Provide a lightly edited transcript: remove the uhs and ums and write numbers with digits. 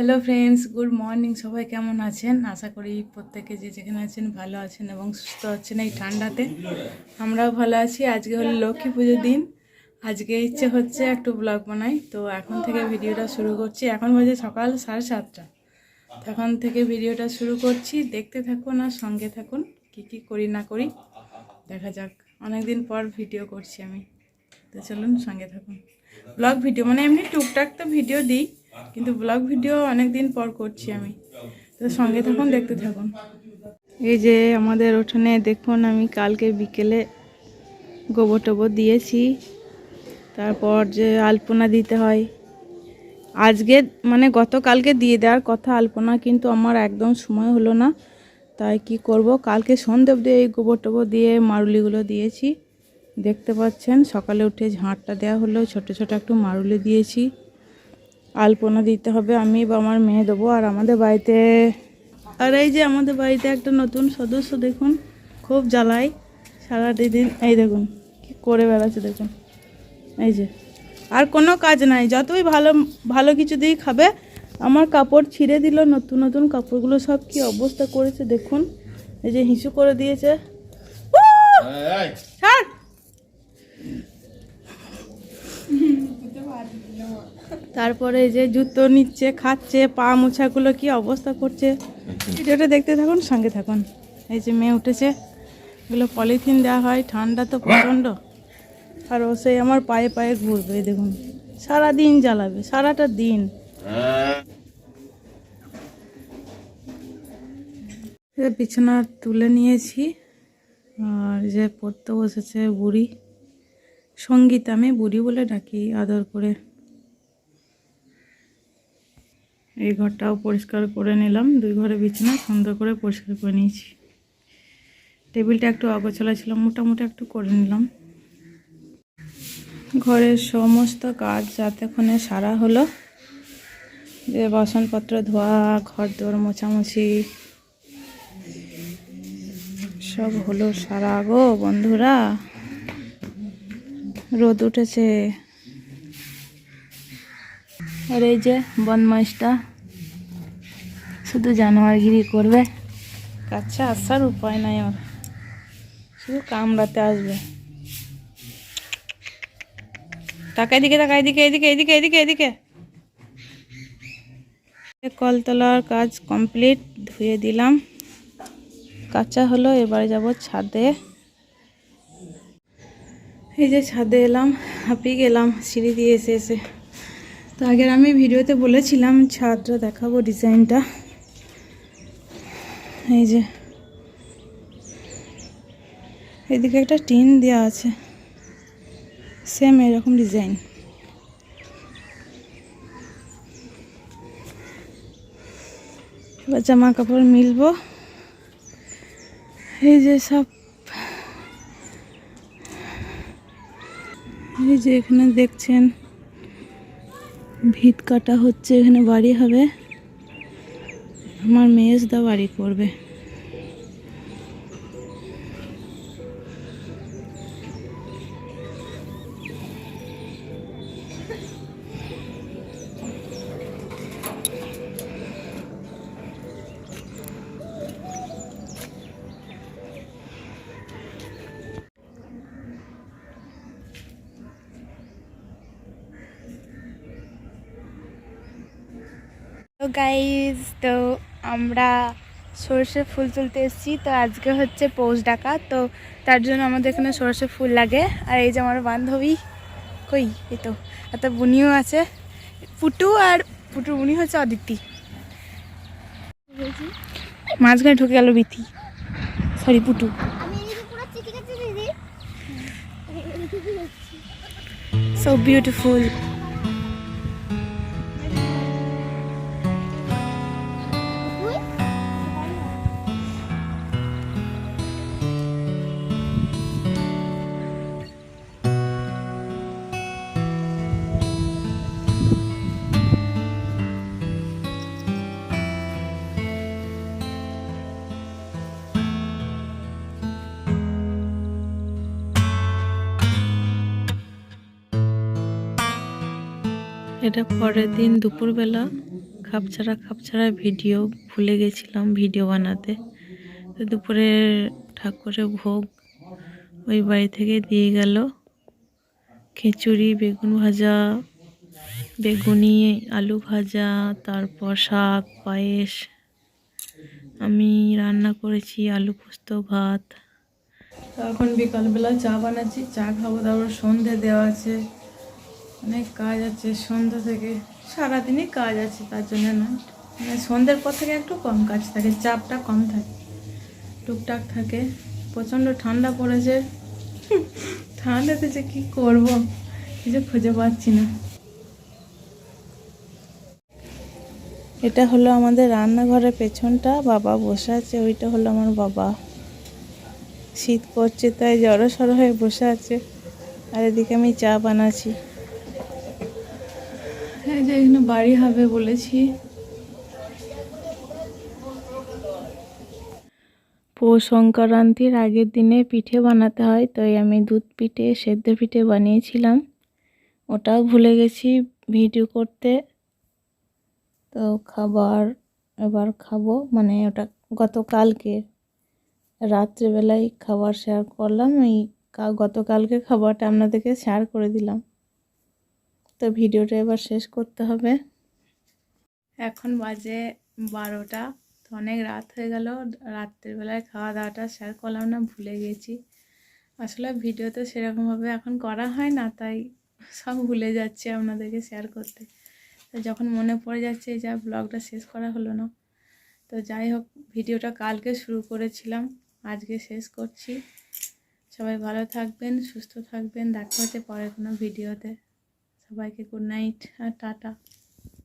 Hello friends, good morning. সবাই কেমন আছেন? আশা করি প্রত্যেকে যে যেখানে আছেন ভালো আছেন এবং সুস্থ আছেন এই ঠান্ডাতে। আমরাও ভালো আছি। আজকে হলো লক্ষ্মী পুজোর দিন। আজকে ইচ্ছে হচ্ছে একটু ব্লগ বানাই, তো এখন থেকে ভিডিওটা শুরু করছি। এখন বাজে সকাল 7:30। তখন থেকে ভিডিওটা শুরু করছি। দেখতে থাকুন আর সঙ্গে থাকুন, কি করি না করি দেখা যাক। অনেকদিন পর ভিডিও করছি আমি, তো চলুন সঙ্গে থাকুন। ব্লগ ভিডিও মানে এমনি টুকটাক তো ভিডিও দিই, কিন্তু ব্লগ ভিডিও অনেক দিন পর করছি আমি, তো সঙ্গে থাকুন, দেখতে থাকুন। এই যে আমাদের উঠোনে দেখুন, আমি কালকে বিকেলে গোবর টোবর দিয়েছি। তারপর যে আলপনা দিতে হয়, আজকে মানে গতকালকে দিয়ে দেওয়ার কথা আলপনা, কিন্তু আমার একদম সময় হলো না। তাই কি করব, কালকে সন্ধ্যে অবধি এই গোবর টোবর দিয়ে মারুলিগুলো দিয়েছি। দেখতে পাচ্ছেন, সকালে উঠে ঝাঁটটা দেওয়া হলো, ছোট ছোট একটু মারুলি দিয়েছি। আলপনা দিতে হবে, আমি বা আমার মেয়ে দেবো। আর আমাদের বাড়িতে, আর এই যে আমাদের বাড়িতে একটা নতুন সদস্য দেখুন, খুব জ্বালায় সারাদিন। এই দেখুন কি করে বেড়াচ্ছে দেখুন, এই যে। আর কোনো কাজ নাই, যতই ভালো ভালো কিছু দিয়ে খাবে, আমার কাপড় ছিঁড়ে দিল। নতুন নতুন কাপড়গুলো সব কি অবস্থা করেছে দেখুন, এই যে হিসু করে দিয়েছে। ছাড়। তারপরে এই যে জুতো নিচ্ছে, খাচ্ছে, পা মোছাগুলো কি অবস্থা করছে। ভিডিওটা দেখতে থাকুন, সঙ্গে থাকুন। এই যে মেয়ে উঠেছে, এগুলো পলিথিন দেওয়া হয়, ঠান্ডা তো প্রচণ্ড। আর ও সেই আমার পায়ে পায়ে ঘুরবে, এই দেখুন সারাদিন জ্বালাবে, সারাটা দিন। বিছানা তুলে নিয়েছি, আর যে পড়তে বসেছে বুড়ি, সঙ্গীত, আমি বুড়ি বলে ডাকি আদর করে। এই ঘরটাও পরিষ্কার করে নিলাম, দুই ঘরে বিছানা সুন্দর করে পরিষ্কার করে নিয়েছি। টেবিলটা একটু অগোছালো ছিল, মোটামুটি একটু করে নিলাম। ঘরের সমস্ত কাজ এতক্ষণে সারা হলো, যে বাসনপত্র ধোয়া, ঘর দোর মোছামুছি সব হলো সারা গো বন্ধুরা। রোদ উঠেছে, আর এই যে বদমাইশটা শুধু জানোয়ারগিরি করবে, কাছে আসার উপায় নাই ওর, শুধু কামড়াতে আসবে। তাকাই দিকে, তাকাই দিকে, এদিকে এদিকে এদিকে এদিকে। কলতলার কাজ কমপ্লিট, ধুয়ে দিলাম, কাঁচা হলো। এবারে যাব ছাদে। এই যে ছাদে এলাম, হাঁপিয়ে গেলাম সিঁড়ি দিয়ে এসে এসে। তো আগের আমি ভিডিওতে বলেছিলাম ছাদটা দেখাবো, ডিজাইনটা। এই যে এদিকে একটা টিন দেওয়া আছে, সেম এরকম ডিজাইন। এবার জামা কাপড় মিলবো। এই যে সব, এই যে এখানে দেখছেন ভিত কাটা হচ্ছে, এখানে বাড়ি হবে, আমার মেয়েসদা বাড়ি করবে। তো গাইজ, তো আমরা সরষে ফুল তুলতে এসেছি। তো আজকে হচ্ছে পৌষ ডাকা, তো তার জন্য আমাদের এখানে সরষে ফুল লাগে। আর এই যে আমার বান্ধবী, কই এই তো, এত বুনিও আছে, পুটু, আর পুটুর বুনি হচ্ছে অদিতি। মাঝখানে ঢুকে গেল Bithi, sorry Putu. So beautiful. এটা পরের দিন দুপুরবেলা খাপছাড়া ভিডিও ভুলে গেছিলাম ভিডিও বানাতে। তো দুপুরে ঠাকুরের ভোগ ওই বাড়ি থেকে দিয়ে গেল। খিচুড়ি, বেগুন ভাজা, বেগুনি, আলু ভাজা, তারপর শাক, পায়েস। আমি রান্না করেছি আলু পোস্ত, ভাত। তো এখন বিকালবেলা চা বানাচ্ছি, চা খাবো। তারপর সন্ধে দেওয়া আছে, অনেক কাজ আছে সন্ধ্যা থেকে। সারাদিনই কাজ আছে, তার জন্য না, মানে সন্ধ্যের পর থেকে একটু কম কাজ থাকে, চাপটা কম থাকে, টুকটাক থাকে। প্রচণ্ড ঠান্ডা পড়েছে। ঠান্ডাতে যে কী করবো কিছু খুঁজে পাচ্ছি না। এটা হলো আমাদের রান্নাঘরের পেছনটা, বাবা বসে আছে, ওইটা হলো আমার বাবা। শীত করছে তাই জড়ো সড়ো হয়ে বসে আছে, আর এদিকে আমি চা বানাচ্ছি। হ্যাঁ, যে এখানে বাড়ি হবে বলেছি। পৌষ সংক্রান্তির আগের দিনে পিঠে বানাতে হয়, তাই আমি দুধ পিঠে, সেদ্ধ পিঠে বানিয়েছিলাম। ওটাও ভুলে গেছি ভিডিও করতে। তো এবার খাবো, মানে ওটা গতকালকে রাত্রেবেলায় খাবার শেয়ার করলাম। এই গতকালকে খাবারটা আপনাদেরকে শেয়ার করে দিলাম। তো ভিডিওটা এবার শেষ করতে হবে। এখন বাজে 12টা, তো অনেক রাত হয়ে গেল। রাত্রেবেলায় খাওয়া দাওয়াটা শেয়ার করলাম না, ভুলে গেছি। আসলে ভিডিওতে সেরকমভাবে এখন করা হয় না, তাই সব ভুলে যাচ্ছি আপনাদেরকে শেয়ার করতে। তো যখন মনে পড়ে যাচ্ছে, এই যা ব্লগটা শেষ করা হলো না। তো যাই হোক, ভিডিওটা কালকে শুরু করেছিলাম, আজকে শেষ করছি। সবাই ভালো থাকবেন, সুস্থ থাকবেন। দেখা হচ্ছে পরের কোনো ভিডিওতে। সবাইকে গুড নাইট আর টাটা।